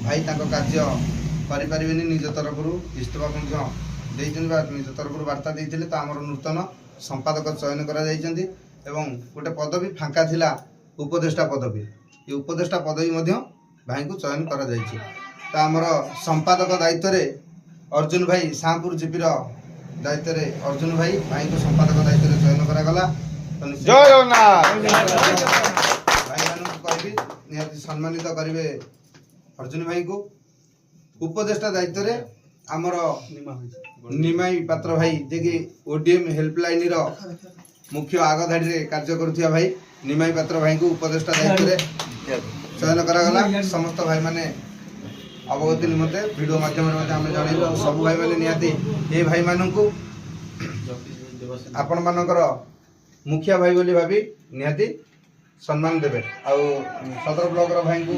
भाई कार्य करें निज तरफ इस्तफा निज तरफ वार्ता देते तो आम नूतन संपादक चयन कर गोटे पदवी फांका थिला उपदेष्टा पदवी ये उपदेष्टा पदवी भाई को चयन कर आमर संपादक दायित्व अर्जुन भाई शाहपुर जीपी दायित्व अर्जुन भाई को संपादक दायित्व चयन करागला। जय जगन्नाथ। भाई मान कहि निहाती सम्मानित करेंगे अर्जुन भाई को। उपदेष्टा दायित्व आमर निमाई पात्र भाई जे कि ओडीएम हेल्पलाइन रो मुख्य आगधाड़ी कार्य करुवा भाई निमाई पात्र भाई को उपदेष्टा दायित्व चयन करागला। समस्त भाई माने अवगति निमंते वीडियो माध्यम जन सब भाई मैंने निहाती ये भाई मान को आपण मानकर मुखिया भाई बोली भाभी निहाती सम्मान देवे। आ सदर ब्लॉक भाई को